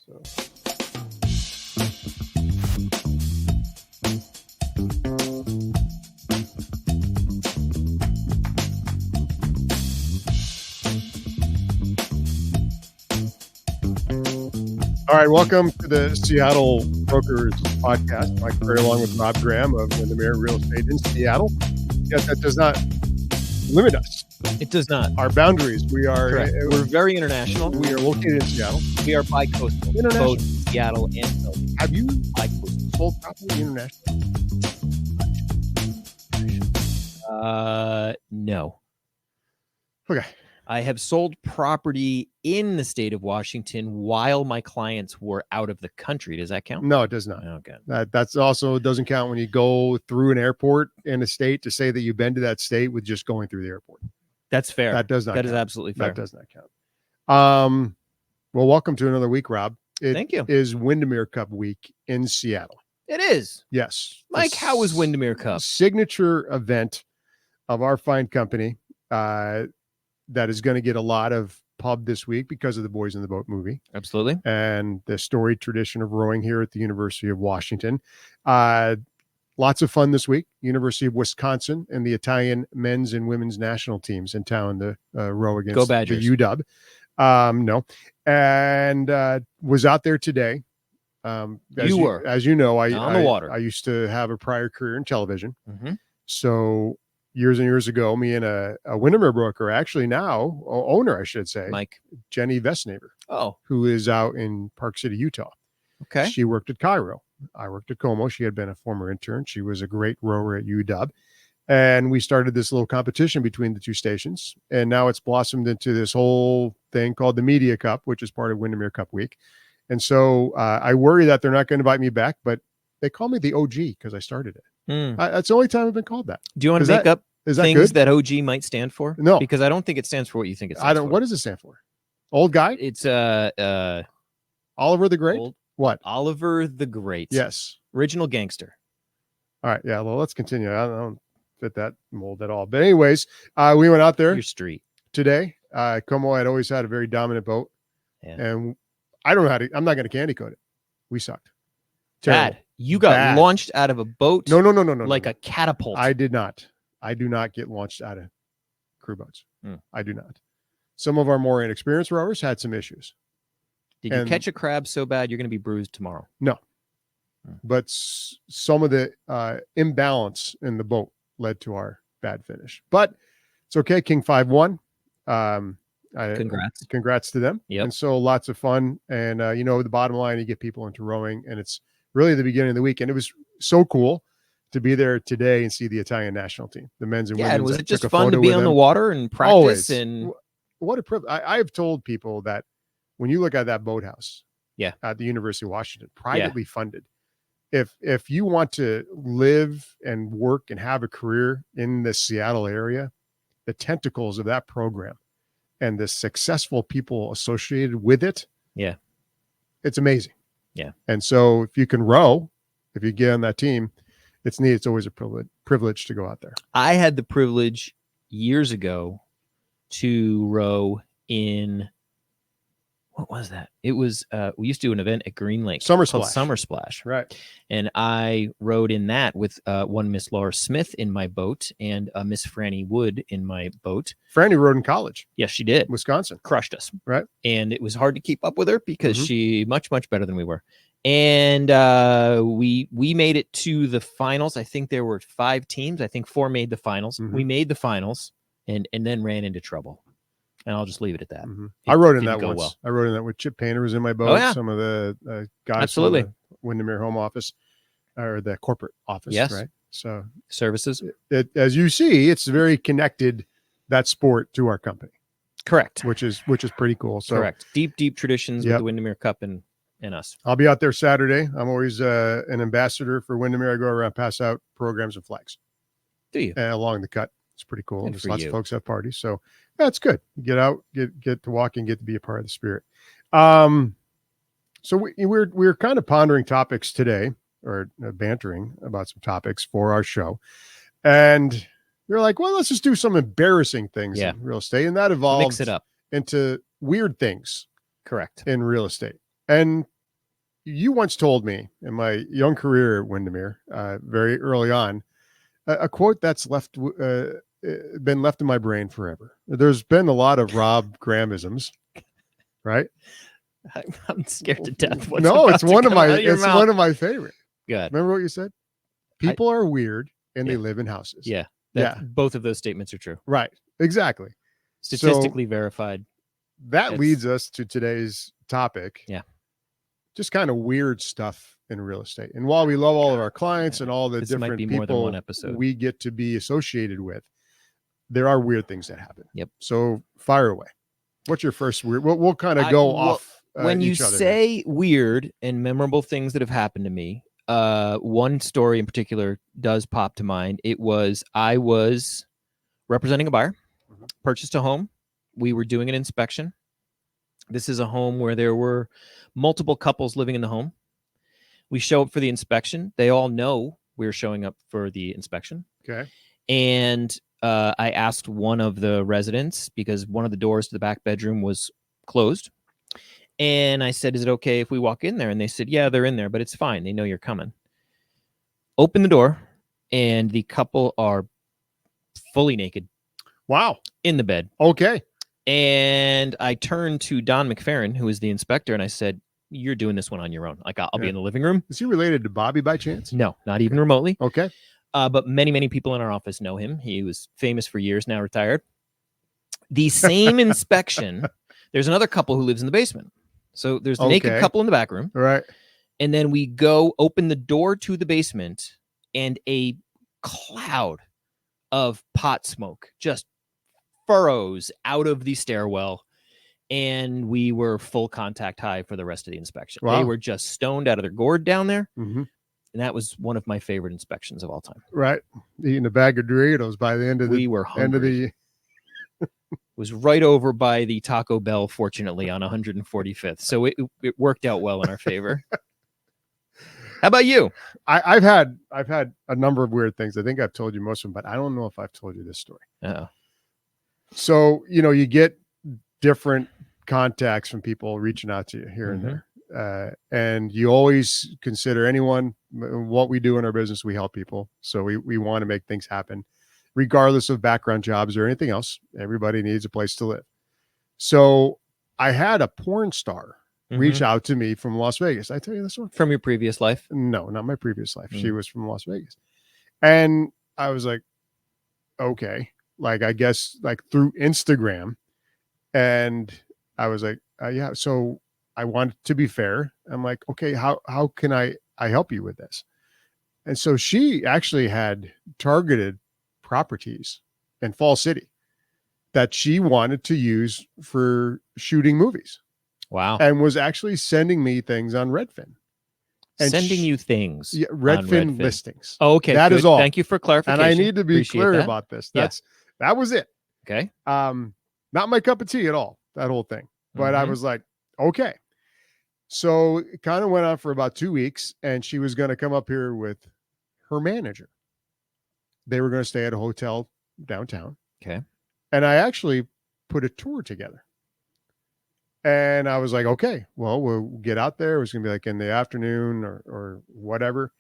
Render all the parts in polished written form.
So. All right, welcome to the Seattle Brokers Podcast. Mike Perry along with Rob Graham of Windermere Real Estate in Seattle. Yet that does not limit us. It does not. Our boundaries. We are. We're very international. We are located in Seattle. We are bi-coastal. International. Both Seattle and Philly. Have you Bi-coastal. sold property international? No. Okay. I have sold property in the state of Washington while my clients were out of the country. Does that count? No, it does not. Okay. That's also doesn't count when you go through an airport in a state to say that you've been to that state with just going through the airport. That's fair. That does not. That count. is absolutely fair. That does not count. Well, welcome to another week, Rob. Thank you. It is Windermere Cup week in Seattle. It is. Yes. Mike, how was Windermere Cup? Signature event of our fine company that is going to get a lot of pub this week because of the Boys in the Boat movie. Absolutely. And the storied tradition of rowing here at the University of Washington. Lots of fun this week. University of Wisconsin and the Italian men's and women's national teams in town to row against Go Badgers. the UW. No. And was out there today. As you know, on the water. I used to have a prior career in television. Mm-hmm. So years and years ago, me and a Windermere broker, actually now owner, I should say, Mike. Jenny Vestnaver, Oh, who is out in Park City, Utah. okay. She worked at Cairo. I worked at Como. She had been a former intern. She was a great rower at UW. And we started this little competition between the two stations. And now it's blossomed into this whole thing called the Media Cup, which is part of Windermere Cup week. And so I worry that they're not going to invite me back, but they call me the OG because I started it. That's the only time I've been called that. Do you want to make up Is that things good? that OG might stand for? No. Because I don't think it stands for what you think it stands I don't. for. What does it stand for? Old guy? It's Oliver the Great? old What? Oliver the Great. Yes. Original gangster. All right. Yeah. Well, let's continue. I don't fit that mold at all. But anyways, we went out there Your street. today. Como had always had a very dominant boat. Yeah. And I don't know how to, I'm not going to candy coat it. We sucked. Terrible. Bad. You got Bad. launched out of a boat No. like a catapult. I did not. I do not get launched out of crew boats. I do not. Some of our more inexperienced rowers had some issues. Did you catch a crab so bad you're going to be bruised tomorrow? No. But some of the imbalance in the boat led to our bad finish. But it's okay. King 5 won. Congrats to them. Yep. And so lots of fun. And, the bottom line, you get people into rowing, and it's really the beginning of the week. And it was so cool to be there today and see the Italian national team, the men's and women's. Yeah, and was it just took a fun to photo be with on the them. water and practice? Always. And What a privilege. I've told people that when you look at that boathouse at the University of Washington, privately funded, if you want to live and work and have a career in the Seattle area, the tentacles of that program and the successful people associated with it, it's amazing. Yeah. And so if you can row, if you get on that team, it's neat. It's always a privilege to go out there. I had the privilege years ago to row in, what was that? It was, we used to do an event at Green Lake. Summer called Splash. Summer Splash. Right. And I rowed in that with one Miss Laura Smith in my boat and Miss Franny Wood in my boat. Franny rowed in college. Yes, she did. Wisconsin. Crushed us. Right. And it was hard to keep up with her because she much better than we were. And we made it to the finals. I think there were 5 teams. I think 4 made the finals. We made the finals and then ran into trouble. And I'll just leave it at that. I rode in that go once. well. I rode in that with Chip Painter was in my boat. Oh, yeah. Some of the guys Absolutely. from the Windermere home office or the corporate office. Yes. Right. So Services. as you see, it's very connected, that sport, to our company. Correct. Which is pretty cool. So Correct. Deep traditions with the Windermere Cup and us. I'll be out there Saturday. I'm always an ambassador for Windermere. I go around, pass out programs and flags. Do you? Along the cut. It's pretty cool. Good There's for lots you. of folks have parties. So that's good. You get out, get to walk and get to be a part of the spirit. So we're kind of pondering topics today, or bantering about some topics for our show. And you're like, well, let's just do some embarrassing things in real estate. And that evolved Mix it up into weird things. Correct. In real estate. And you once told me in my young career at Windermere, very early on, a quote that's been left in my brain forever. There's been a lot of Rob Grahamisms, right? I'm scared to death. What's No, about it's to one of come my out of your it's mouth. one of my favorite. Good. Remember what you said? People are weird and they live in houses. Yeah. Yeah. Both of those statements are true. Right. Exactly. Statistically verified. That leads us to today's topic. Yeah. Just kind of weird stuff in real estate. And while we love all of our clients and all the different people we get to be associated with, there are weird things that happen. Yep. So fire away. What's your first weird? We'll kind of go off. When you say weird and memorable things that have happened to me, one story in particular does pop to mind. I was representing a buyer, purchased a home. We were doing an inspection. This is a home where there were multiple couples living in the home. We show up for the inspection. They all know we're showing up for the inspection. Okay. And I asked one of the residents, because one of the doors to the back bedroom was closed. And I said, is it okay if we walk in there? And they said, yeah, they're in there, but it's fine. They know you're coming. Open the door, and the couple are fully naked. Wow. In the bed. Okay. And I turned to Don McFerrin, who is the inspector, and I said, you're doing this one on your own. Like, I'll be in the living room. Is he related to Bobby by chance? No, not even remotely. Okay. But many, many people in our office know him. He was famous for years, now retired. The same inspection, there's another couple who lives in the basement. So there's the naked couple in the back room. Right. And then we go open the door to the basement, and a cloud of pot smoke just furrows out of the stairwell. And we were full contact high for the rest of the inspection. Wow. They were just stoned out of their gourd down there. Mm-hmm. And that was one of my favorite inspections of all time. Right. Eating a bag of Doritos by the end of we were hungry. End of the was right over by the Taco Bell, fortunately, on 145th. So it worked out well in our favor. How about you? I've had a number of weird things. I think I've told you most of them, but I don't know if I've told you this story. Uh-oh. So, you get different contacts from people reaching out to you here and there. And you always consider what we do in our business, we help people. So we want to make things happen, regardless of background jobs or anything else. Everybody needs a place to live. So I had a porn star reach out to me from Las Vegas. Did I tell you this one? From your previous life? No, not my previous life. She was from Las Vegas. And I was like, okay, like, I guess like through Instagram. And I was like, yeah. So I wanted to be fair. I'm like, okay, how can I help you with this? And so she actually had targeted properties in Fall City that she wanted to use for shooting movies. Wow. And was actually sending me things on Redfin. And sending you things. Yeah, Redfin listings. Oh, okay. That is all. Thank you for clarification. And I need to be clear about this. That was it. Okay. Not my cup of tea at all, that whole thing. But I was like, okay. So it kind of went on for about 2 weeks, and she was going to come up here with her manager. They were going to stay at a hotel downtown. Okay. And I actually put a tour together. And I was like, okay, well, we'll get out there. It was going to be like in the afternoon or whatever.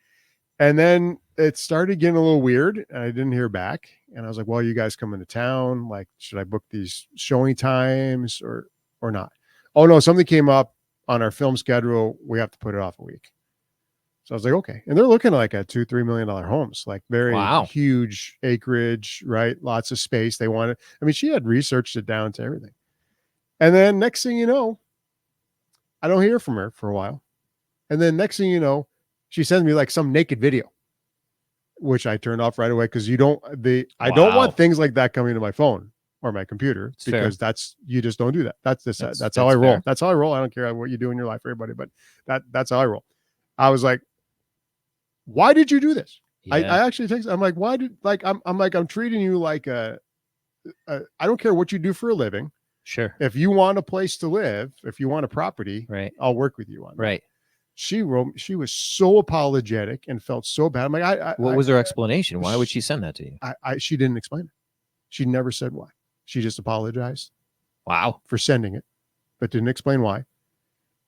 And then it started getting a little weird, and I didn't hear back. And I was like, well, you guys come into town. Like, should I book these showing times or not? Oh, no, something came up on our film schedule. We have to put it off a week. So I was like, okay. And they're looking like at $2-3 million homes, like very huge acreage, right? Lots of space. They wanted, she had researched it down to everything. And then next thing you know, I don't hear from her for a while. And then next thing you know, she sends me like some naked video, which I turned off right away because I don't want things like that coming to my phone or my computer because you just don't do that. That's how I roll. That's how I roll. I don't care what you do in your life, everybody, but that's how I roll. I was like, why did you do this? Yeah. I actually think I'm like, why did I'm treating you like I don't care what you do for a living. Sure. If you want a place to live, if you want a property, right, I'll work with you on that. Right. She was so apologetic and felt so bad. I'm like, what was her explanation? Why would she send that to you? She didn't explain it. She never said why. She just apologized. Wow. For sending it, but didn't explain why.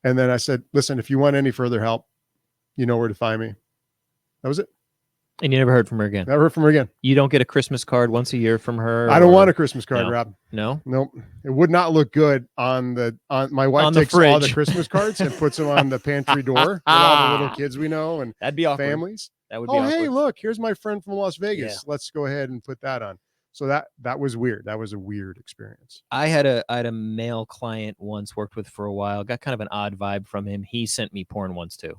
And then I said, listen, if you want any further help, you know where to find me. That was it. And you never heard from her again. Never heard from her again. You don't get a Christmas card once a year from her? I don't want a Christmas card, No. Rob. No? Nope. It would not look good on my wife On the takes all the fridge. Christmas cards and puts them on the pantry door with all the little kids we know and That'd be awkward. families. That would be Oh, awkward. hey, look, here's my friend from Las Vegas. Yeah. Let's go ahead and put that on. So that was weird. That was a weird experience. I had a male client once, worked with for a while, got kind of an odd vibe from him. He sent me porn once too.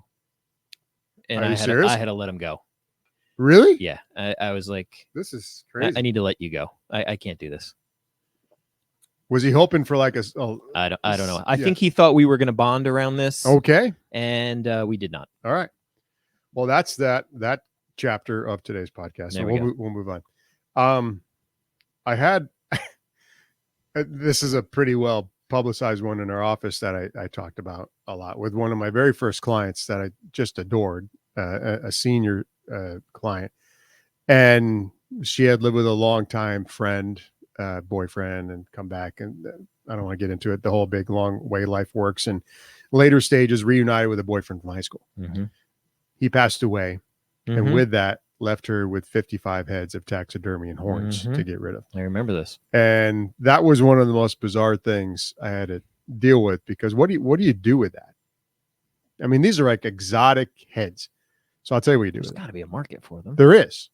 And Are you I serious? had to let him go. Really? Yeah. I was like, This is crazy. I need to let you go. I can't do this. Was he hoping for like I don't know. I think he thought we were going to bond around this. Okay. And we did not. All right. Well, that's that chapter of today's podcast. So we'll move on. I had this is a pretty well publicized one in our office that I talked about a lot with one of my very first clients that I just adored, a senior client, and she had lived with a longtime friend, boyfriend, and come back, and I don't want to get into it, the whole big long way life works, and later stages reunited with a boyfriend from high school. Mm-hmm. He passed away, and with that left her with 55 heads of taxidermy and horns to get rid of. I remember this, and that was one of the most bizarre things I had to deal with, because what do you do with that? I mean, these are like exotic heads. So I'll tell you what you do. There's got to be a market for them. There is.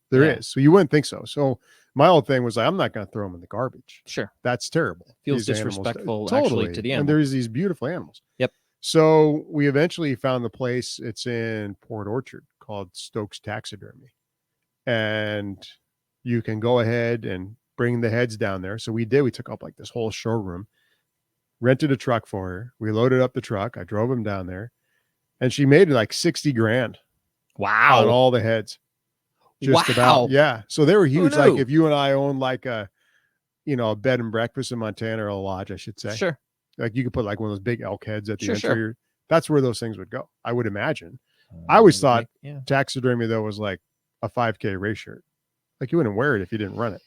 So you wouldn't think so. So my whole thing was like, I'm not going to throw them in the garbage. Sure. That's terrible. Feels These disrespectful animals, actually to the animal. And there's these beautiful animals. Yep. So we eventually found the place. It's in Port Orchard called Stokes Taxidermy. And you can go ahead and bring the heads down there. So we did. We took up like this whole showroom, rented a truck for her. We loaded up the truck. I drove them down there, and she made like 60 grand. Wow. On all the heads. Just about. Yeah. So they were huge. Like if you and I own like a bed and breakfast in Montana, or a lodge, I should say. Sure. Like you could put like one of those big elk heads at the entry. Sure. That's where those things would go, I would imagine. I always thought taxidermy though was like a 5K race shirt. Like you wouldn't wear it if you didn't run it.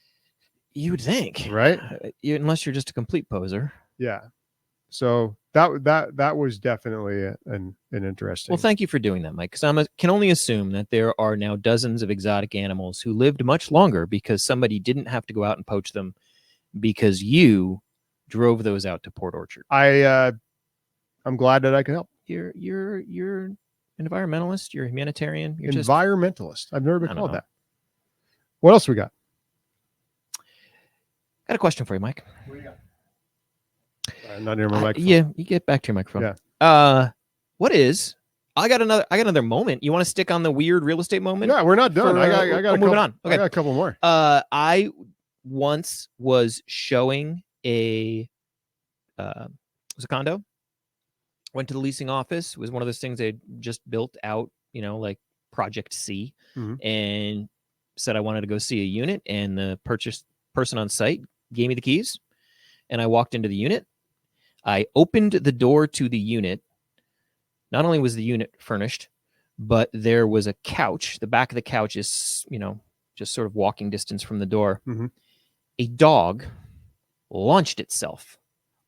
You would think, right? Unless you're just a complete poser. Yeah. So that was definitely an interesting. Well, thank you for doing that, Mike. Because I can only assume that there are now dozens of exotic animals who lived much longer because somebody didn't have to go out and poach them, because you drove those out to Port Orchard. I'm glad that I could help. You're an environmentalist. You're a humanitarian. You're environmentalist. I've never been called that. What else we got? Got a question for you, Mike. What do you got? Not near my microphone. Yeah, you get back to your microphone. Yeah. I got another moment. You want to stick on the weird real estate moment? Yeah, we're not done. I got moving on. Okay. I got a couple more. I once was showing it was a condo. Went to the leasing office. It was one of those things they just built out, like Project C, and said I wanted to go see a unit, and the purchase person on site gave me the keys, and I walked into the unit. I opened the door to the unit. Not only was the unit furnished, but there was a couch. The back of the couch is, just sort of walking distance from the door. Mm-hmm. A dog launched itself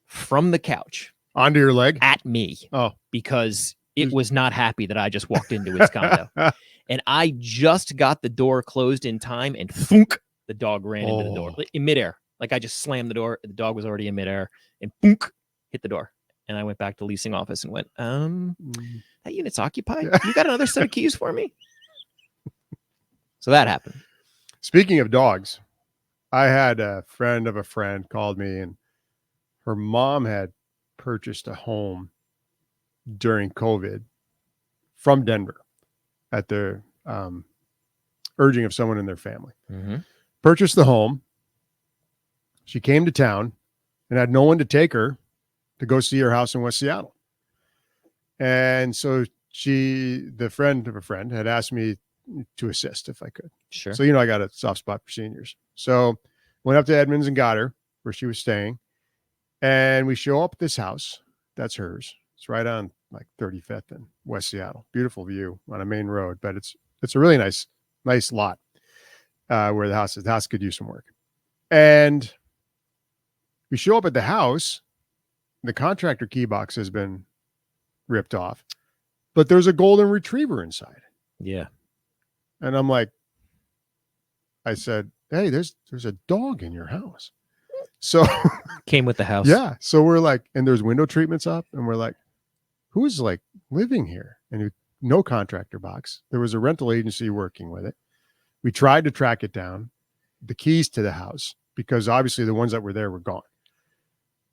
from the couch onto your leg at me. Oh, because it was not happy that I just walked into its condo. And I just got the door closed in time, and thunk, the dog ran into the door in midair. Like I just slammed the door. The dog was already in midair, and thunk, hit the door. And I went back to the leasing office and went, that unit's occupied. You got another set of keys for me? So that happened. Speaking of dogs, I had a friend of a friend called me, and her mom had purchased a home during COVID from Denver at the urging of someone in their family. Mm-hmm. Purchased the home. She came to town and had no one to take her to go see her house in West Seattle. And so the friend of a friend had asked me to assist if I could. Sure. So, I got a soft spot for seniors. So went up to Edmonds and got her where she was staying. And we show up at this house. That's hers. It's right on like 35th and West Seattle. Beautiful view on a main road, but it's a really nice lot where the house is. The house could use some work. And we show up at the house. The contractor key box has been ripped off, but there's a golden retriever inside. Yeah. And I'm like, I said, hey, there's a dog in your house. So Came with the house. yeah. So we're like, and there's window treatments up, and we're like, who's like living here? And no contractor box. There was a rental agency working with it. We tried to track it down, the keys to the house, because obviously the ones that were there were gone.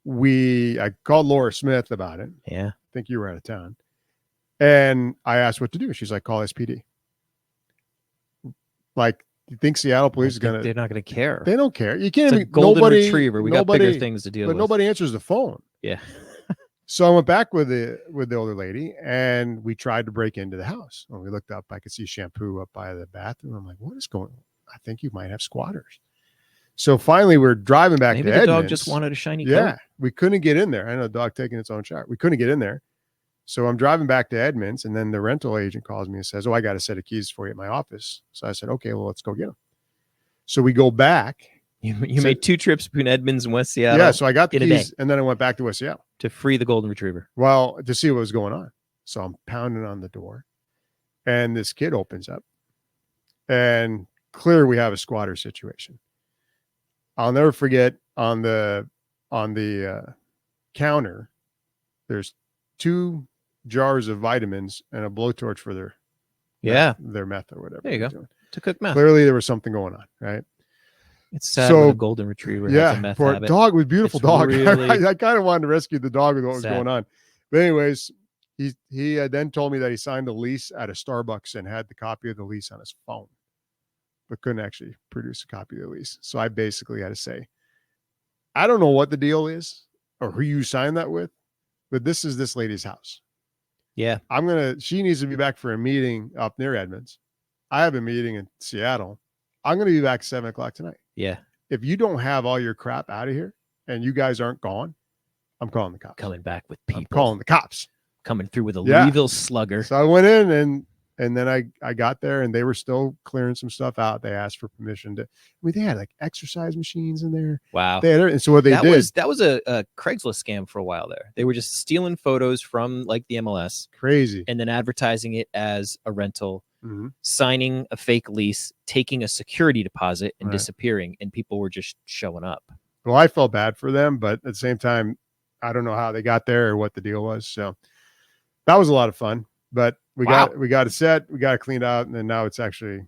I called Laura Smith about it. Yeah. I think you were out of town. And I asked what to do. She's like, call SPD. Like, you think Seattle police is going to... They're not going to care. They don't care. You can't It's even... a golden retriever. We got bigger things to deal with. But nobody answers the phone. Yeah. So I went back with the older lady, and we tried to break into the house. When we looked up, I could see shampoo up by the bathroom. I'm like, what is going on? I think you might have squatters. So finally, we're driving back Maybe to the Edmonds. dog just wanted a shiny coat. Yeah, we couldn't get in there. I know the dog taking its own shower. We couldn't get in there. So I'm driving back to Edmonds, and then the rental agent calls me and says, oh, I got a set of keys for you at my office. So I said, okay, well, let's go get them. So we go back. You made 2 trips between Edmonds and West Seattle. Yeah, so I got the keys, and then I went back to West Seattle. To free the golden retriever. Well, to see what was going on. So I'm pounding on the door, and this kid opens up, and clear we have a squatter situation. I'll never forget on the counter, there's 2 jars of vitamins and a blowtorch for their meth or whatever. There you go. Doing. To cook meth. Clearly there was something going on, right? It's sad when a golden retriever has a meth poor habit. dog was beautiful It's dog. really I kind of wanted to rescue the dog with what was sad. going on. But anyways, he then told me that he signed a lease at a Starbucks and had the copy of the lease on his phone, but couldn't actually produce a copy of the lease. So I basically had to say, I don't know what the deal is or who you signed that with, but this is this lady's house. Yeah. She needs to be back for a meeting up near Edmonds. I have a meeting in Seattle. I'm going to be back 7:00 tonight. Yeah. If you don't have all your crap out of here and you guys aren't gone, I'm calling the cops. Coming back with people. I'm calling the cops. Coming through with a Louisville slugger. So I went in and then I got there and they were still clearing some stuff out. They asked for permission they had like exercise machines in there. Wow. And so what that was a Craigslist scam for a while there. They were just stealing photos from like the MLS. Crazy. And then advertising it as a rental, signing a fake lease, taking a security deposit and disappearing. And people were just showing up. Well, I felt bad for them, but at the same time, I don't know how they got there or what the deal was. So that was a lot of fun, but we got it set, we got it cleaned out. And then now it's actually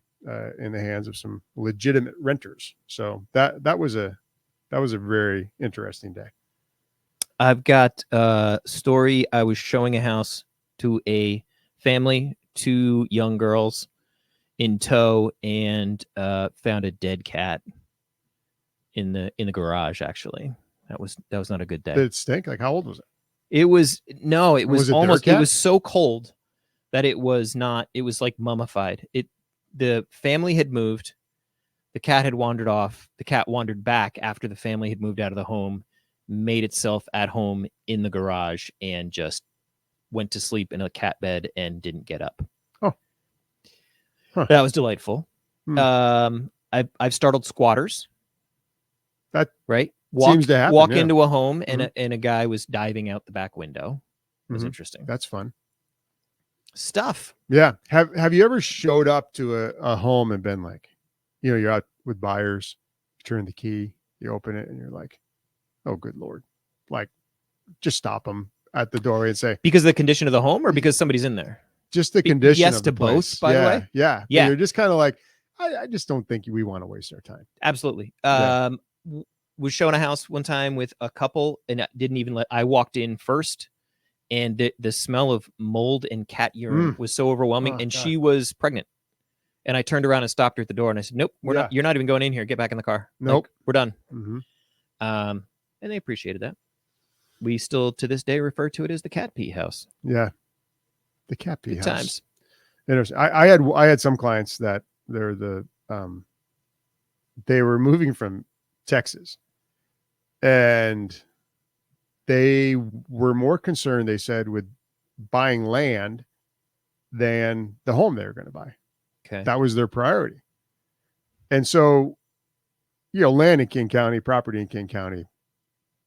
in the hands of some legitimate renters. So that was a very interesting day. I've got a story. I was showing a house to a family, 2 young girls in tow, and found a dead cat in the garage. Actually, that was not a good day. Did it stink? Like, how old was it? It was almost, it was so cold that it was like mummified. The family had moved. The cat had wandered off. The cat wandered back after the family had moved out of the home, made itself at home in the garage, and just went to sleep in a cat bed and didn't get up. Oh, that was delightful. I've startled squatters. That right. Seems to happen. Walk into a home and a guy was diving out the back window. It was interesting. That's fun stuff. Yeah. Have you ever showed up to a home and been like, you're out with buyers, you turn the key, you open it, and you're like, oh, good Lord. Like, just stop them at the door and say, because of the condition of the home or because somebody's in there? Just the condition. Yes of the to place. both, by the way. Yeah. You're just kind of like, I just don't think we want to waste our time. Absolutely. Was showing a house one time with a couple and I walked in first, and the smell of mold and cat urine was so overwhelming. And God. She was pregnant, and I turned around and stopped her at the door and I said, nope, we're not, you're not even going in here. Get back in the car. Nope. Like, we're done. And they appreciated that. We still to this day refer to it as the cat pee house. Yeah. The cat pee house. Times. Interesting. I had some clients that they were moving from Texas, and they were more concerned, they said, with buying land than the home they were going to buy. Okay. That was their priority. And so, land in King County, property in King County,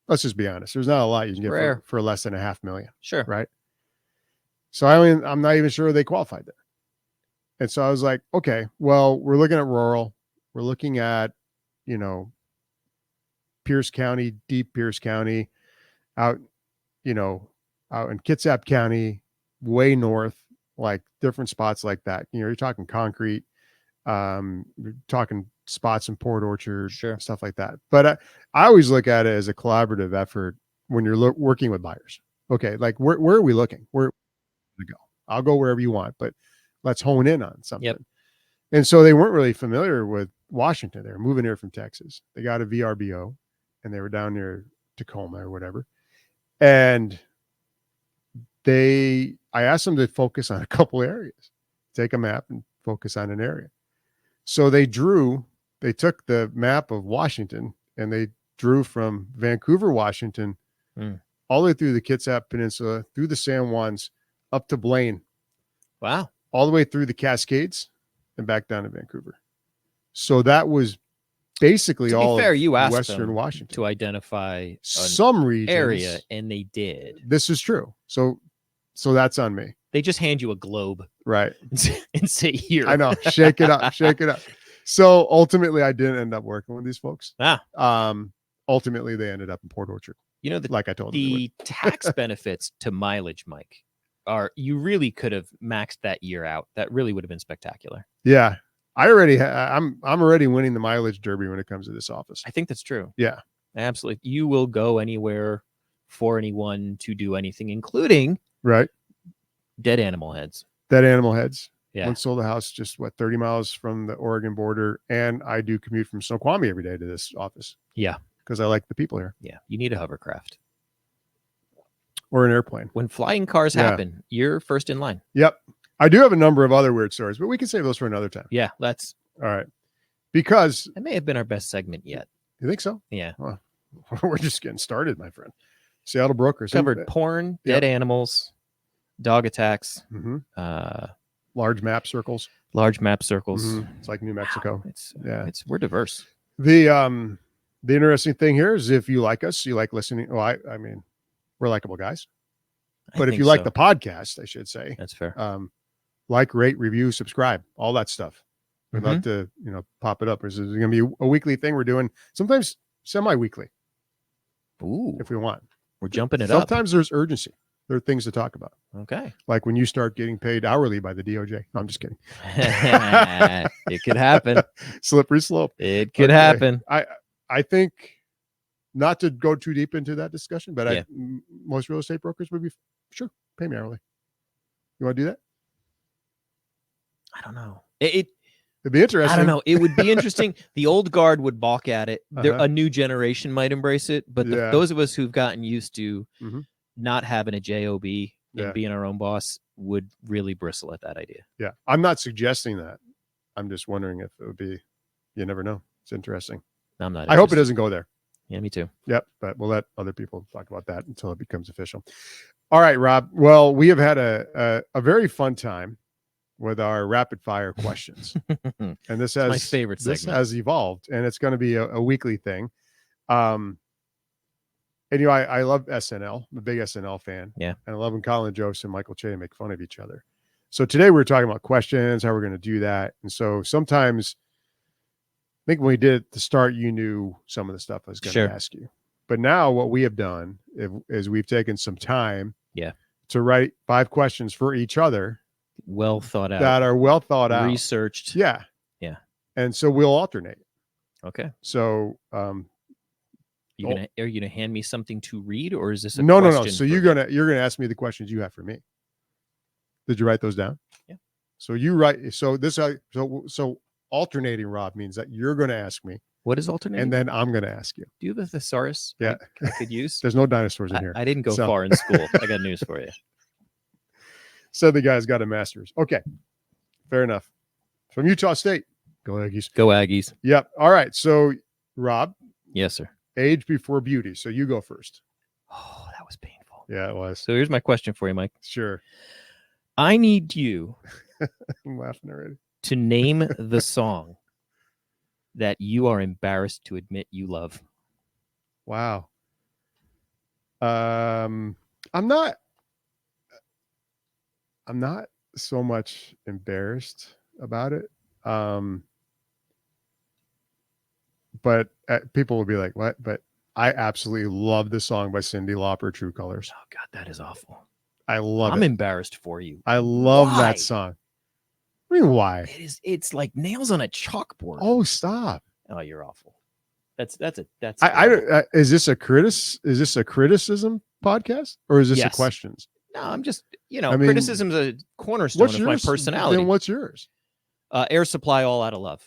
let's just be honest, there's not a lot you can get for less than $500,000. Sure. Right. So I'm not even sure they qualified there. And so I was like, okay, well, we're looking at rural. We're looking at, you know, Pierce County, deep Pierce County, out, you know, out in Kitsap County, way north, like different spots like that. You know, you're talking concrete, you're talking spots in Port Orchard, Sure. stuff like that. But I always look at it as a collaborative effort when you're working with buyers. Okay, like where are we looking? Where to go? I'll go wherever you want, but let's hone in on something. Yep. And so they weren't really familiar with Washington. They were moving here from Texas. They got a VRBO and they were down near Tacoma or whatever. And I asked them to focus on a couple areas, take a map and focus on an area. So they took the map of Washington and they drew from Vancouver, Washington, all the way through the Kitsap Peninsula, through the San Juans, up to Blaine. Wow. All the way through the Cascades and back down to Vancouver. So that was basically all fair, of you asked Western them Washington to identify some regions area, and they did. This is true. So that's on me. They just hand you a globe, right, and say, "Here." I know, shake it up, shake it up. So ultimately, I didn't end up working with these folks. Ultimately, they ended up in Port Orchard. You know, like I told the tax benefits to mileage, Mike, you really could have maxed that year out. That really would have been spectacular. Yeah. I'm already winning the mileage derby when it comes to this office. I think that's true. Yeah, absolutely. You will go anywhere for anyone to do anything, including dead animal heads. Yeah. Once sold a house just 30 miles from the Oregon border, and I do commute from Snoqualmie every day to this office. Yeah, because I like the people here. Yeah, you need a hovercraft or an airplane. When flying cars happen, you're first in line. Yep. I do have a number of other weird stories, but we can save those for another time. Yeah, all right. Because that may have been our best segment yet. You think so? Yeah. Well, we're just getting started, my friend. Seattle brokers covered porn, dead animals, dog attacks, large map circles. It's like New Mexico. Wow. We're diverse. The interesting thing here is if you like us, you like listening. Well, I mean, we're likable guys. But if you like the podcast, I should say, that's fair. Like, rate, review, subscribe, all that stuff. We'd love to, pop it up. This is going to be a weekly thing we're doing, sometimes semi-weekly. Ooh, if we want. We're jumping it up. Sometimes there's urgency. There are things to talk about. Okay. Like when you start getting paid hourly by the DOJ. No, I'm just kidding. It could happen. Slippery slope. It could happen. I think, not to go too deep into that discussion, but most real estate brokers would be, sure, pay me hourly. You want to do that? I don't know. It'd be interesting. I don't know. It would be interesting. The old guard would balk at it. A new generation might embrace it, but those of us who've gotten used to not having a job and being our own boss would really bristle at that idea. Yeah, I'm not suggesting that. I'm just wondering if it would be. You never know. It's interesting. I'm not. I hope it doesn't go there. Yeah, me too. Yep, but we'll let other people talk about that until it becomes official. All right, Rob. Well, we have had a very fun time with our rapid fire questions. And this has my favorite segment. This has evolved, and it's going to be a weekly thing. And I love SNL. I'm a big SNL fan. Yeah. And I love when Colin Jost and Michael Che make fun of each other. So today we're talking about questions, how we're going to do that. And so sometimes, I think when we did at the start, you knew some of the stuff I was going to ask you. But now what we have done is we've taken some time to write 5 questions for each other. Well thought out. That are well thought out. Researched. Yeah. Yeah. And so we'll alternate. Okay. So are you gonna hand me something to read, or is this a no? question So you're gonna ask me the questions you have for me. Did you write those down? Yeah. So you write. So this. So alternating, Rob, means that you're going to ask me. What is alternating? And then I'm going to ask you. Do you have a thesaurus? Yeah. I could use. There's no dinosaurs in here. I didn't go far in school. I got news for you. So the guy's got a master's. Okay. Fair enough. From Utah State. Go Aggies. Go Aggies. Yep. All right. So Rob. Yes, sir. Age before beauty. So you go first. Oh, that was painful. Yeah, it was. So here's my question for you, Mike. Sure. I need you. I'm laughing already. To name the song that you are embarrassed to admit you love. Wow. I'm not. I'm not so much embarrassed about it. But people will be like, what? But I absolutely love the song by Cyndi Lauper, True Colors. Oh God, that is awful. I love it. I'm embarrassed for you. I love Why? that song. I mean, why? It's like nails on a chalkboard. Oh, stop. Oh, you're awful. That's is this a criticism podcast or is this a questions? No, I'm just, criticism's a cornerstone of my personality. Then what's yours? Air Supply, All Out of Love.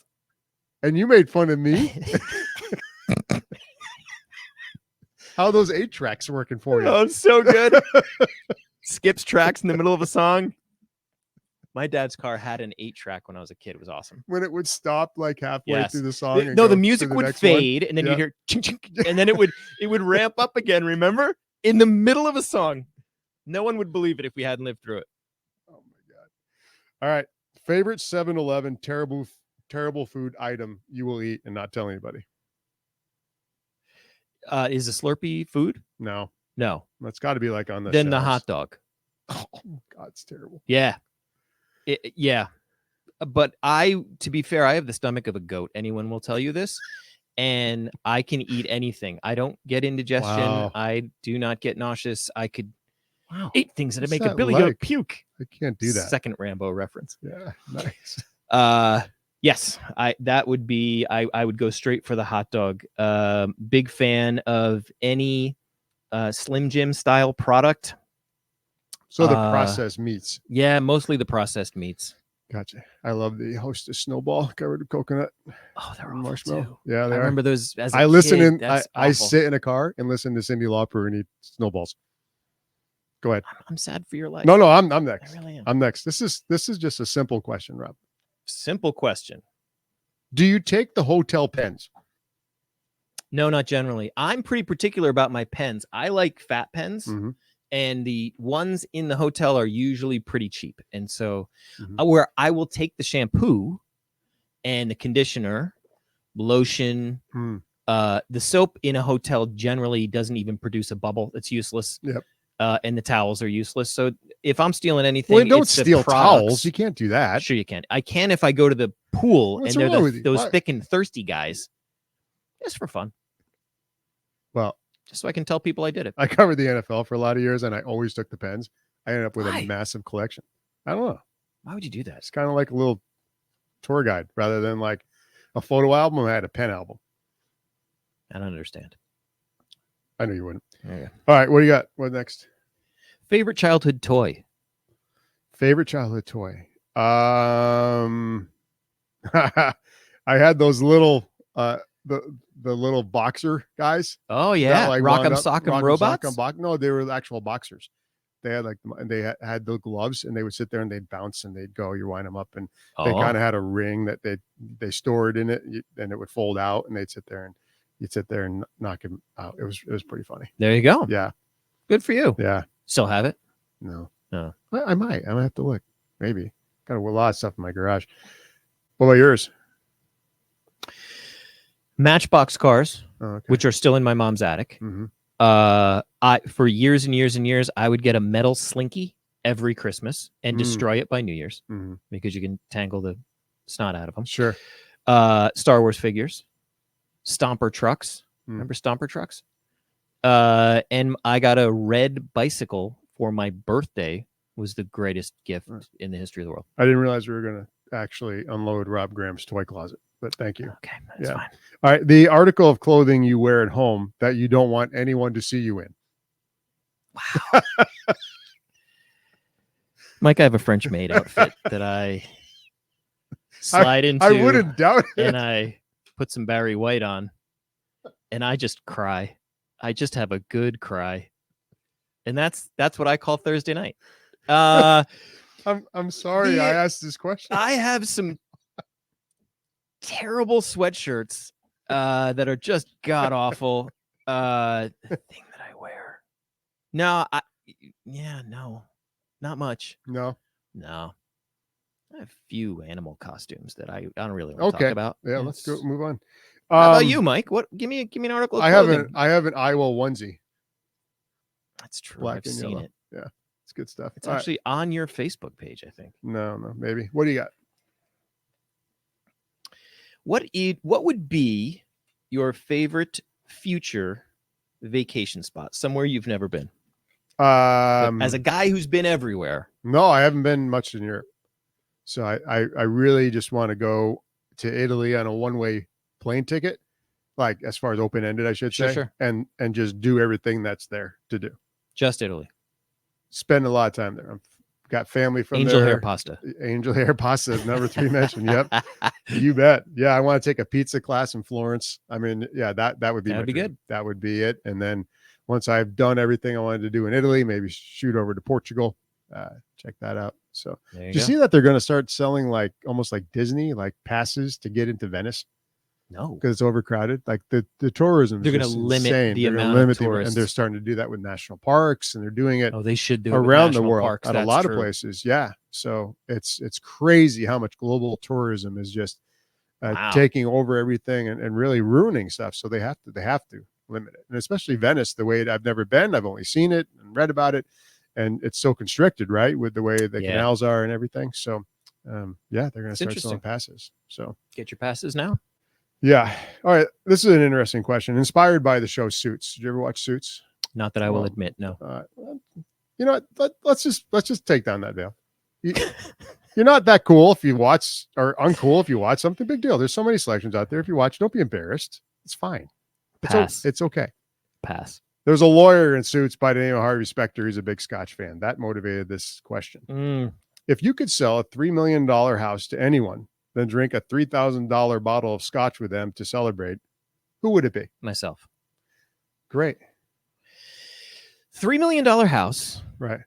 And you made fun of me. How are those 8 tracks working for you? Oh, so good. Skips tracks in the middle of a song. My dad's car had an 8-track when I was a kid. It was awesome. When it would stop like halfway through the song. The music would fade, and then you'd hear ching, ching, and then it would ramp up again. Remember, in the middle of a song. No one would believe it if we hadn't lived through it. Oh my God! All right, favorite 7-Eleven terrible food item you will eat and not tell anybody. Is a Slurpee food? No. That's got to be like on the then shelves. The hot dog. Oh God, it's terrible. Yeah. Yeah. But to be fair, I have the stomach of a goat. Anyone will tell you this. And I can eat anything. I don't get indigestion. Wow. I do not get nauseous. I could eat things that make a Billy Goat puke. I can't do that. Second Rambo reference. Yeah, nice. Yes, that would be. I would go straight for the hot dog. Big fan of any Slim Jim style product. So the processed meats. Yeah, mostly the processed meats. Gotcha. I love the Hostess snowball covered in coconut. Oh, they're awful marshmallow. Too. Yeah, they I remember those. As a I listen kid, in. I sit in a car and listen to Cyndi Lauper and eat snowballs. Go ahead. I'm sad for your life. No, I'm next. I really am. I'm next. This is just a simple question, Rob. Simple question. Do you take the hotel pens? No, not generally. I'm pretty particular about my pens. I like fat pens, and the ones in the hotel are usually pretty cheap. And so where I will take the shampoo and the conditioner, lotion, the soap in a hotel generally doesn't even produce a bubble. It's useless. Yep. And the towels are useless. So if I'm stealing anything, well, don't steal towels. You can't do that. Sure, you can. I can if I go to the pool What's and they're wrong with you? those thick and thirsty guys. Just for fun. Well, just so I can tell people I did it. I covered the NFL for a lot of years, and I always took the pens. I ended up with a massive collection. I don't know. Why would you do that? It's kind of like a little tour guide rather than like a photo album. I had a pen album. I don't understand. I know you wouldn't. Yeah. All right, what do you got? What next? Favorite childhood toy. Favorite childhood toy. I had those little the little boxer guys. Oh yeah, like Rock'em Sock'em robots. No, they were actual boxers. They had had the gloves, and they would sit there and they'd bounce and they'd go. You wind them up, and they kind of had a ring that they stored in it, and it would fold out, and they'd sit there and you'd sit there and knock him out. It was pretty funny. There you go. Yeah, good for you. Yeah, still have it? No. Well, I might have to look. Maybe got a lot of stuff in my garage. What about yours? Matchbox cars, which are still in my mom's attic. For years and years and years, I would get a metal slinky every Christmas and destroy it by New Year's because you can tangle the snot out of them. Sure. Star Wars figures, Stomper trucks. Remember Stomper trucks? And I got a red bicycle for my birthday. Was the greatest gift in the history of the world. I didn't realize we were going to actually unload Rob Graham's toy closet, but thank you. Okay, that's fine. All right, the article of clothing you wear at home that you don't want anyone to see you in. Wow. Mike, I have a French maid outfit that I slide into. I wouldn't doubt it. And I put some Barry White on, and I just cry. I just have a good cry. And that's what I call Thursday night. I'm sorry I asked this question. I have some terrible sweatshirts that are just god awful. The thing that I wear. No, not much. No. I have a few animal costumes that I don't really want to talk about. Yeah, let's go move on. How about you, Mike? What? Give me an article. I have an Iowa onesie. That's true. Black I've and seen yellow. it. Yeah, good stuff. It's actually on your Facebook page, I think. No, maybe. What do you got? What would be your favorite future vacation spot? Somewhere you've never been. As a guy who's been everywhere. No, I haven't been much in Europe. So I really just want to go to Italy on a one-way plane ticket, like as far as open-ended, I should say, Sure. and just do everything that's there to do. Just Italy. Spend a lot of time there. I've got family from Angel there. hair pasta. Angel hair pasta is number 3 mentioned. Yep. You bet. Yeah, I want to take a pizza class in Florence. I mean, yeah, that would be That'd be good. That would be it. And then once I've done everything I wanted to do in Italy, maybe shoot over to Portugal. Check that out. So did you see that they're going to start selling like almost like Disney, like passes to get into Venice? No, because it's overcrowded. Like the tourism, they're going to limit the amount of tourists, and they're starting to do that with national parks, and they're doing it. Oh, they should do it around with the world parks. at a lot of places. Yeah, so it's crazy how much global tourism is just taking over everything and really ruining stuff. So they have to limit it, and especially Venice. The way I've never been, I've only seen it and read about it, and it's so constricted, right, with the way the canals are and everything. So they're going to start selling passes. So get your passes now. Yeah. All right. This is an interesting question. Inspired by the show Suits. Did you ever watch Suits? Not that I will admit. No. You know what? Let's just take down that veil. You're not that cool if you watch, or uncool if you watch something. Big deal. There's so many selections out there. If you watch, don't be embarrassed. It's fine. It's okay. Pass. There's a lawyer in Suits by the name of Harvey Specter. He's a big Scotch fan. That motivated this question. If you could sell a $3 million house to anyone, then drink a $3,000 bottle of scotch with them to celebrate, who would it be? Myself. Great. $3 million house. Right.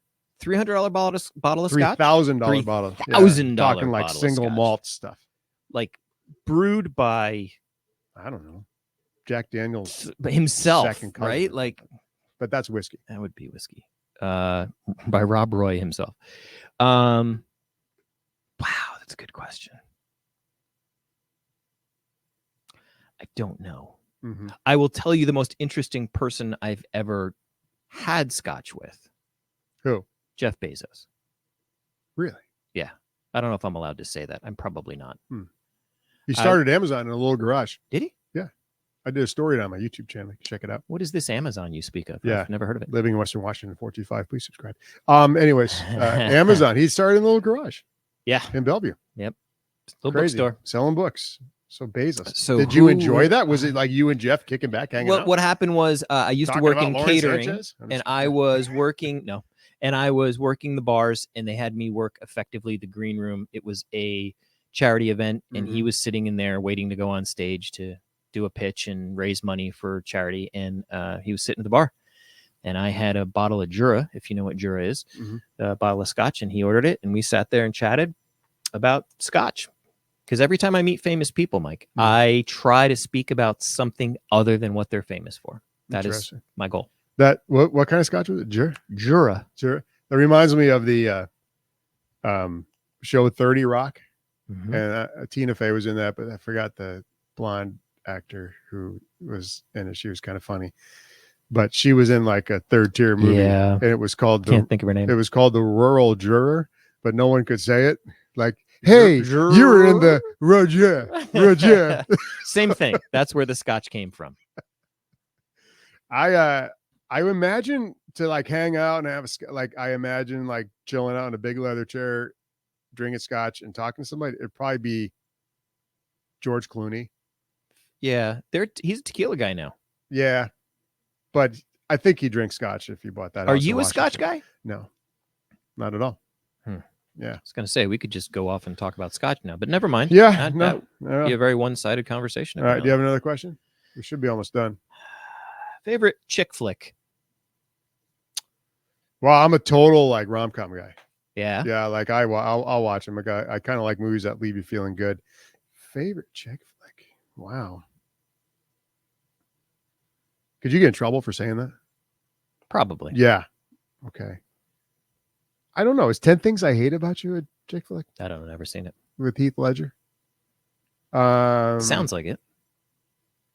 $300 bottle of scotch. $3,000 bottle. $3,000 talking like single malt stuff. Like brewed by, I don't know, Jack Daniels himself, right? Like, but that's whiskey. That would be whiskey. By Rob Roy himself. Wow, that's a good question. I don't know. Mm-hmm. I will tell you the most interesting person I've ever had scotch with. Who? Jeff Bezos. Really? Yeah. I don't know if I'm allowed to say that. I'm probably not. He started Amazon in a little garage. Did he? Yeah. I did a story on my YouTube channel. Check it out. What is this Amazon you speak of? Yeah. I've never heard of it. Living in Western Washington, 425. Please subscribe. Anyways, Amazon. He started in a little garage. Yeah. In Bellevue. Yep. Little Crazy. bookstore. Selling books. So Bezos. So did you enjoy that? Was it like you and Jeff kicking back, hanging out? What happened was I used to work in catering, and I was working the bars, and they had me work effectively the green room. It was a charity event, and he was sitting in there waiting to go on stage to do a pitch and raise money for charity, and he was sitting at the bar. And I had a bottle of Jura, if you know what Jura is, a bottle of scotch, and he ordered it, and we sat there and chatted about scotch. Because every time I meet famous people, Mike, I try to speak about something other than what they're famous for. That is my goal. That what kind of scotch was it? Jura. That reminds me of the show 30 Rock, and Tina Fey was in that, but I forgot the blonde actor who was in it. She was kind of funny, but she was in like a third tier movie, and it was called can't think of her name. It was called The Rural Juror, but no one could say it. Like, hey, you were in the Roger. Same thing. That's where the scotch came from. I imagine to like hang out and have I imagine like chilling out in a big leather chair, drinking scotch and talking to somebody. It'd probably be George Clooney. Yeah, he's a tequila guy now. Yeah, but I think he drinks scotch if you bought that. Are you a scotch guy? No, not at all. Yeah, I was going to say we could just go off and talk about scotch now, but never mind. Yeah, that be a very one-sided conversation. All right, do you have another question? We should be almost done. Favorite chick flick? Well, I'm a total like rom-com guy. Yeah, like I'll watch them. I kind of like movies that leave you feeling good. Favorite chick flick? Wow. Could you get in trouble for saying that? Probably. Yeah. Okay. I don't know. Is 10 Things I Hate About You a chick flick? I don't know. Never seen it. With Heath Ledger? Sounds like it.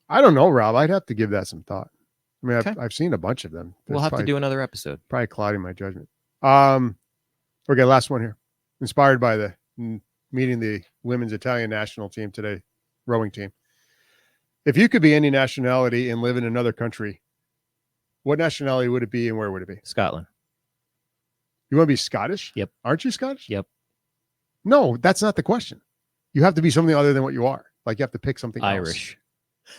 I don't know, Rob. I'd have to give that some thought. I mean, I've seen a bunch of them. We'll have to do another episode. Probably clouding my judgment. Okay, last one here. Inspired by the meeting the women's Italian national team today, rowing team. If you could be any nationality and live in another country, what nationality would it be and where would it be? Scotland. You want to be Scottish? Yep. Aren't you Scottish? Yep. No, that's not the question. You have to be something other than what you are. Like you have to pick something Irish. else.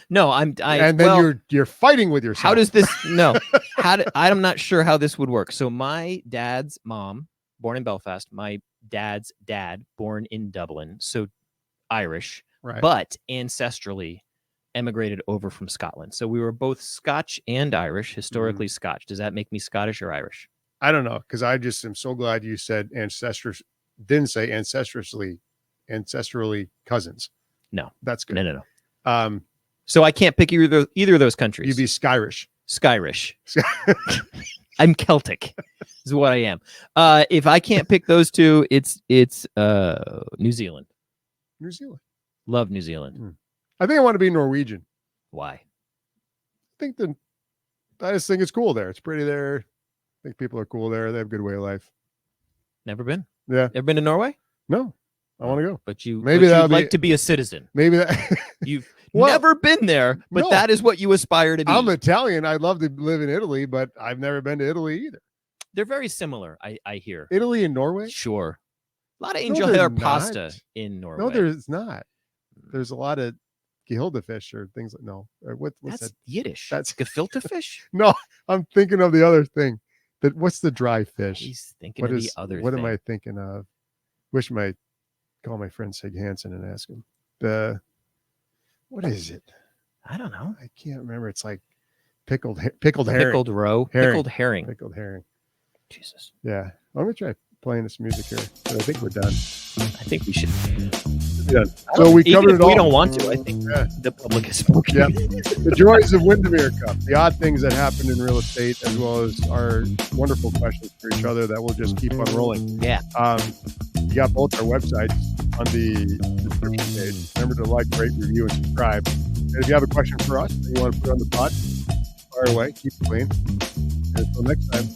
No, and then you're fighting with yourself. How does this? No, I'm not sure how this would work. So my dad's mom, born in Belfast. My dad's dad, born in Dublin. So Irish, right? But ancestrally emigrated over from Scotland. So we were both Scotch and Irish, historically Scotch. Does that make me Scottish or Irish? I don't know, because I just am so glad you said ancestors. Didn't say ancestrally cousins. No, that's good. No. So I can't pick either of those countries. You'd be Skyrish. I'm Celtic, is what I am. If I can't pick those two, it's New Zealand. New Zealand. Love New Zealand. I think I want to be Norwegian. Why? I just think it's cool there. It's pretty there. I think people are cool there. They have a good way of life. Never been? Yeah. Ever been to Norway? No. I want to go. But you'd that'll like to be a citizen. Maybe that you've never been there, but that is what you aspire to be. I'm Italian. I'd love to live in Italy, but I've never been to Italy either. They're very similar, I hear. Italy and Norway? Sure. A lot of angel hair pasta in Norway. No, there's not. There's a lot of gefilte fish or things like what's that's that? Yiddish. That's gefilte fish. No, I'm thinking of the other thing. What's the dry fish? He's thinking of the other what thing. am I thinking of? Wish call my friend Sig Hansen and ask him. What is it? I don't know. I can't remember. It's like pickled herring. Pickled herring. Pickled herring. Jesus. Yeah. I'm gonna try playing this music here. But I think we're done. I think we should. Yeah. So we covered it all. We don't want to. I think the public is spoken. Yeah. The joys of Windermere Cup, the odd things that happen in real estate, as well as our wonderful questions for each other that will just keep on rolling. Yeah. You got both our websites on the description page. Remember to like, rate, review, and subscribe. And if you have a question for us that you want to put on the pod, fire away. Keep it clean. And until next time.